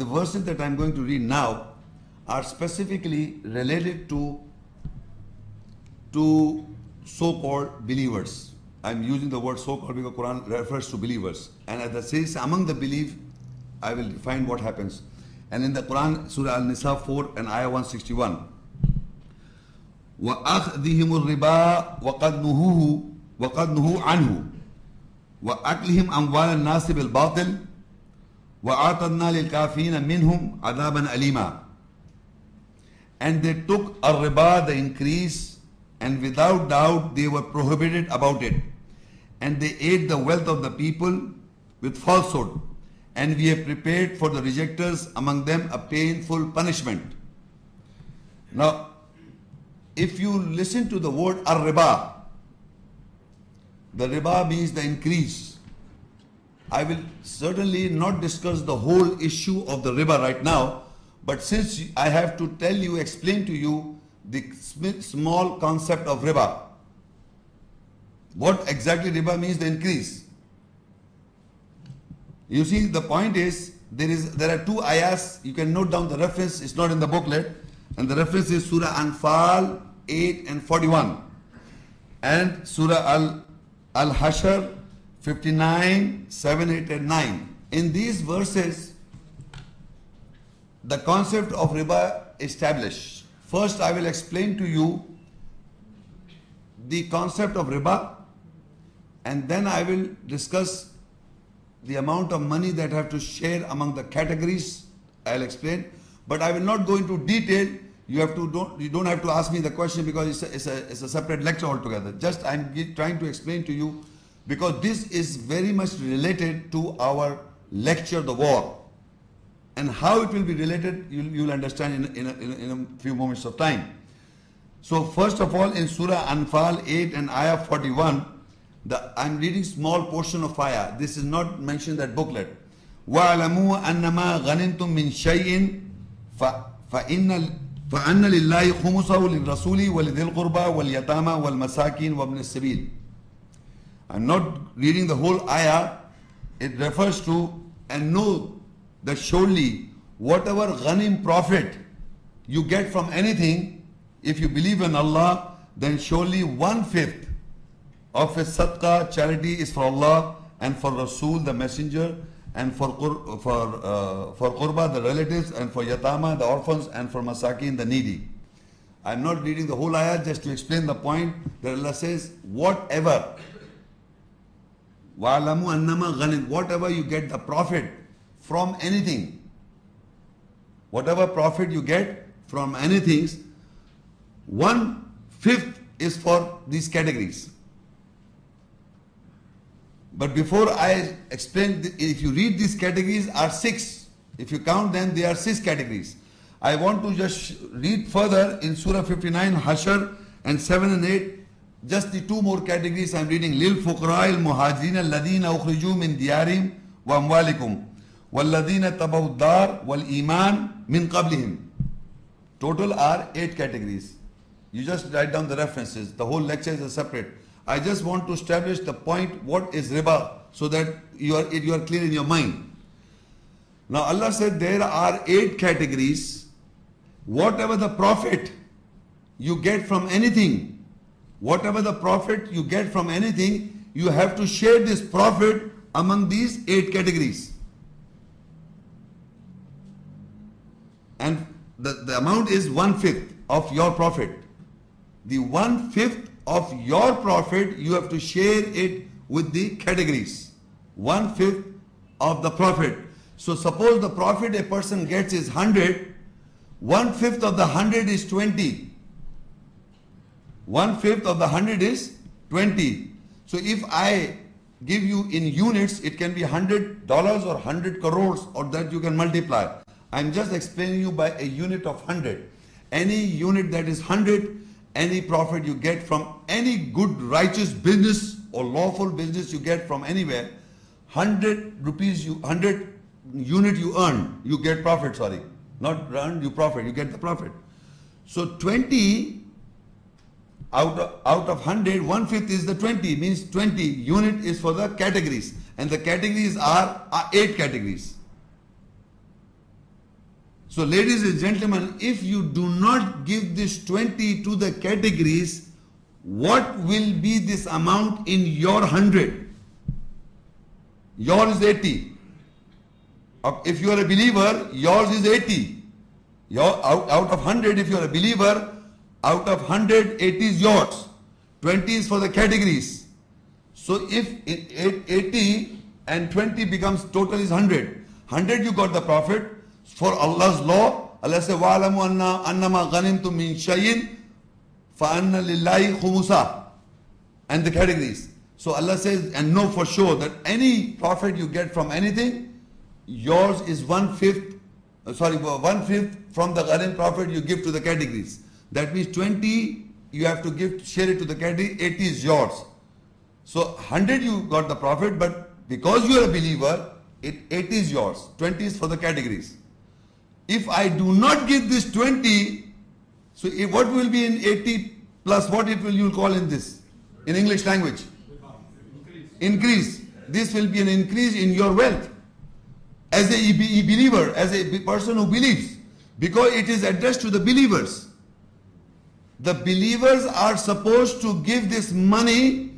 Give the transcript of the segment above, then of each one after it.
the verses that I'm going to read now are specifically related to so-called believers. I'm using the word so-called because Quran refers to believers. And as it says, among the believe, I will define what happens. And in the Quran, Surah Al-Nisa 4 and Ayah 161, وَأَخْذِهِمُ الرِّبَا وَقَدْ نُهُوا عَنْهُ وَأَكْلِهِمْ أَمْوَالَ النَّاسِ بِالْبَاطِلِ وَأَعْتَدْنَا لِلْكَافِرِينَ مِنْهُمْ عَذَابًا أَلِيمًا. And they took a riba, the increase, and without doubt they were prohibited about it. And they ate the wealth of the people with falsehood. And we have prepared for the rejectors among them a painful punishment. Now, if you listen to the word ar-riba, the riba means the increase. I will certainly not discuss the whole issue of the riba right now, but since I have to tell you, explain to you the small concept of riba. What exactly riba means, the increase. You see, the point is, there are two ayahs. You can note down the reference. It's not in the booklet. And the reference is Surah Anfal 8 and 41. And Surah Al-Hashr 59, 7, 8 and 9. In these verses, the concept of riba established. First, I will explain to you the concept of riba, and then I will discuss the amount of money that I have to share among the categories. I'll explain, but I will not go into detail. You don't have to ask me the question because it's a separate lecture altogether. Just I'm trying to explain to you because this is very much related to our lecture, the war, and how it will be related. You'll understand in a few moments of time. So first of all, in Surah Anfal 8 and Ayah 41. I'm reading small portion of ayah. This is not mentioned in that booklet. وَعْلَمُوا أَنَّمَا غَنِمْتُم مِّن شَيْءٍ فَأَنَّ لِلَّهِ خُمُسَهُ لِلرَّسُولِ وَلِذِي الْقُرْبَى وَالْيَتَامَى وَالْمَسَاكِينِ وَابْنِ السَّبِيلِ. I'm not reading the whole ayah. It refers to, and know that surely whatever ghanim profit you get from anything, if you believe in Allah, then surely 1/5 of a sadaqah, charity, is for Allah and for Rasul, the messenger, and for qurba, the relatives, and for yatama, the orphans, and for masakin, the needy. I'm not reading the whole ayah, just to explain the point that Allah says, whatever, wa'alamu annama ghanim, whatever you get the profit from anything, whatever profit you get from anything, 1/5 is for these categories. But before I explain, if you read these categories are 6. If you count them, they are 6 categories. I want to just read further in Surah 59, Hashr, and 7 and 8. Just the 2 more categories I'm reading. Lil fuqara al muhajirin alladhina ukhriju min diyarim wa amwalikum walladhina tabaw dar wal iman min qablihim. Total are 8 categories. You just write down the references. The whole lecture is separate. I just want to establish the point, what is riba, so that you are clear in your mind. Now Allah said there are 8 categories. Whatever the profit you get from anything, whatever the profit you get from anything, you have to share this profit among these 8 categories. And the amount is 1/5 of your profit. The 1/5 of your profit, you have to share it with the categories. 1/5 of the profit. So suppose the profit a person gets is 100, 1/5 of the 100 is 20. 1/5 of the 100 is 20. So if I give you in units, it can be $100 or 100 crores, or that you can multiply. I'm just explaining you by a unit of 100. Any unit that is 100, any profit you get from any good righteous business or lawful business you get from anywhere, 100 rupees, 100 unit you earn, you get profit, not earn, you profit, you get the profit. So 20 out of 100, 1/5 is the 20, means 20 unit is for the categories, and the categories are 8 categories. So ladies and gentlemen, if you do not give this 20 to the categories, what will be this amount in your 100? Yours is 80. If you are a believer, yours is 80. Out of 100, if you are a believer, out of 100, 80 is yours. 20 is for the categories. So if 80 and 20 becomes total is 100. 100 you got the profit. For Allah's law, Allah says, وَعَلَمُوا أَنَّمَا غَنِمْتُم مِّن شَيْءٍ فَأَنَّ لِلَّهِ خُمُسَهُ. And the categories. So Allah says, and know for sure that any profit you get from anything, yours is 1/5 from the ghanim profit you give to the categories. That means 20 you have to give, share it to the category, 80 is yours. So 100 you got the profit, but because you are a believer, 80 is yours, 20 is for the categories. If I do not give this 20, so what will be in 80 plus what it will you call in this, in English language? Increase. This will be an increase in your wealth. As a believer, as a person who believes, because it is addressed to the believers. The believers are supposed to give this money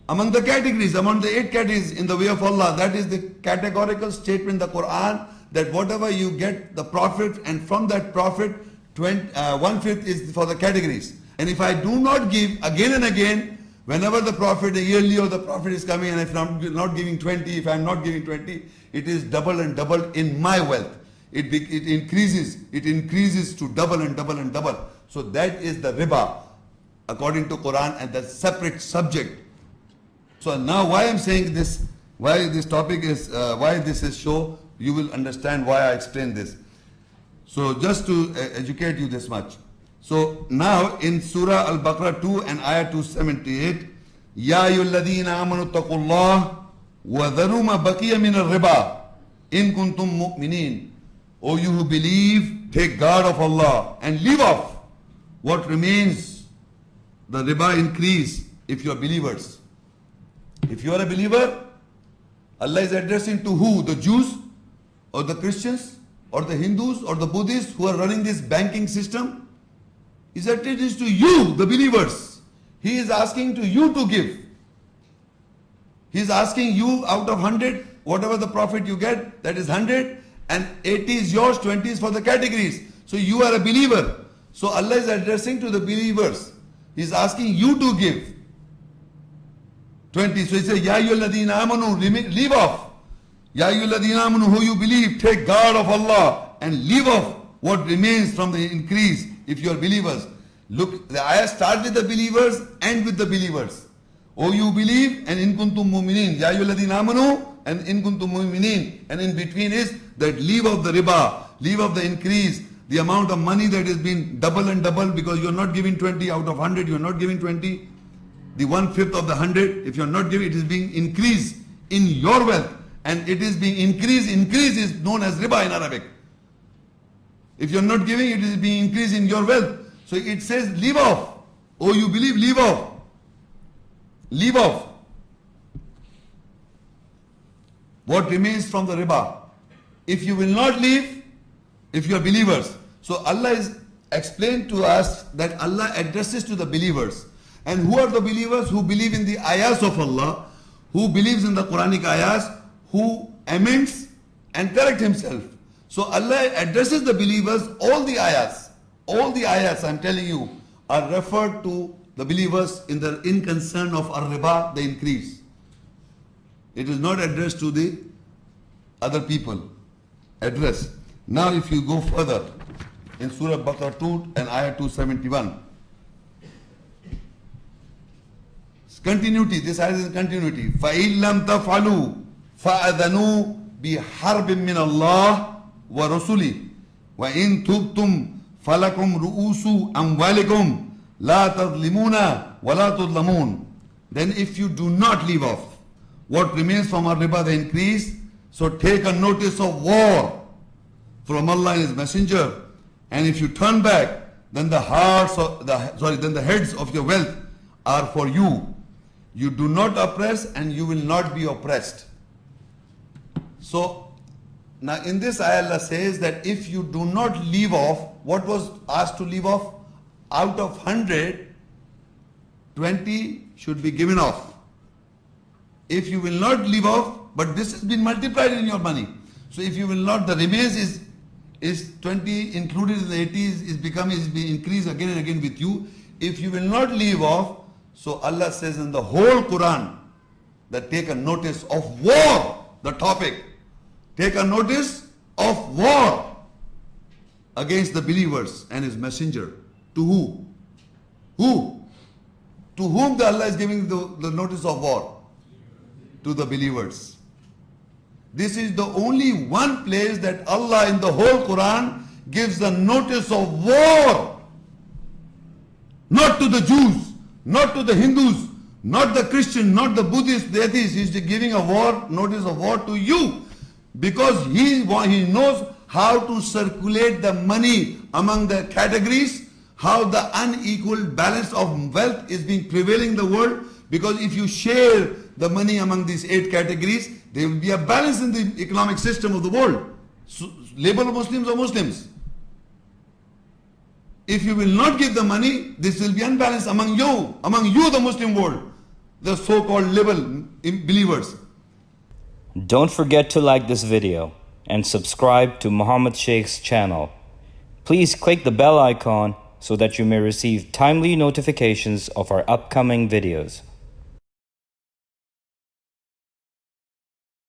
among the categories, among the 8 categories in the way of Allah. That is the categorical statement in the Quran, that whatever you get the profit, and from that profit 1/5 is for the categories. And if I do not give again and again, whenever the profit, yearly or the profit is coming, and if I'm not giving 20, if I'm not giving 20, it is double and double in my wealth. It increases to double and double and double. So that is the riba according to Quran, and that's separate subject. So now why I'm saying this, why this topic is, why this is show, you will understand why I explained this. So just to educate you this much. So now in Surah Al-Baqarah 2 and Ayah 278, Ya ayyuhalladhina amanu taqullah wa dharu ma baqiya min al-riba in kuntum mu'minin. O you who believe, take guard of Allah and leave off what remains, the riba increase, if you are believers. If you are a believer, Allah is addressing to who? The Jews or the Christians or the Hindus or the Buddhists who are running this banking system? Is that it is to you, the believers. He is asking to you to give. He is asking you out of 100, whatever the profit you get, that is 100, and 80 is yours, 20 is for the categories. So you are a believer. So Allah is addressing to the believers. He is asking you to give 20. So he says, Ya ayyuhalladhina amanu, leave off. Ya ayyuhalladhina amanu, who you believe, take guard of Allah and leave off what remains from the increase if you are believers. Look, the ayah starts with the believers, end with the believers. O you believe, and in kuntum mu'minin. Ya ayyuhalladhina amanu, and in kuntum mu'minin. And in between is that leave of the riba, leave of the increase, the amount of money that is being double and double, because you are not giving 20 out of 100, you are not giving 20. The 1/5 of the 100, if you are not giving, it is being increased in your wealth. And it is being increased. Increase is known as riba in Arabic. If you are not giving, it is being increased in your wealth. So it says, leave off. Oh, you believe, leave off. Leave off what remains from the riba. If you will not leave, if you are believers. So Allah is explained to us that Allah addresses to the believers. And who are the believers? Who believe in the ayahs of Allah, who believes in the Quranic ayahs, who amends and correct himself. So Allah addresses the believers. All the ayahs I'm telling you are referred to the believers in concern of ar-riba, the increase. It is not addressed to the other people. Address. Now if you go further in Surah Baqarah 2 and Ayah 271. Continuity, this ayah is in continuity. فَإِن لَمْ تَفْعَلُوا فَأَذَنُوا بِحَرْبٍ مِّنَ اللَّهِ وَرُسُلِهِ وَإِن تُبْتُمْ فَلَكُمْ رُؤُوسُ أَمْوَالِكُمْ لَا تَظْلِمُونَ وَلَا تُظْلَمُونَ. Then if you do not leave off what remains from our riba, the increase, so take a notice of war from Allah and His Messenger. And if you turn back, then the heads of your wealth are for you. You do not oppress and you will not be oppressed. So Now in this ayah Allah says that if you do not leave off, what was asked to leave off? Out of 100, 20 should be given off. If you will not leave off, but this has been multiplied in your money. So if you will not, the remains is 20 included in the 80 is being increased again and again with you. If you will not leave off, so Allah says in the whole Quran that take a notice of war, the topic. Take a notice of war against the believers and his messenger. To who? Who? To whom the Allah is giving the notice of war? To the believers. This is the only one place that Allah in the whole Quran gives the notice of war. Not to the Jews, not to the Hindus, not the Christian, not the Buddhist, the atheist. He's giving a war, notice of war to you. Because he knows how to circulate the money among the categories, how the unequal balance of wealth is being prevailing in the world. Because if you share the money among these 8 categories, there will be a balance in the economic system of the world. So, label Muslims or Muslims. If you will not give the money, this will be unbalanced among you the Muslim world, the so-called liberal believers. Don't forget to like this video and subscribe to Muhammad Sheikh's channel. Please click the bell icon so that you may receive timely notifications of our upcoming videos.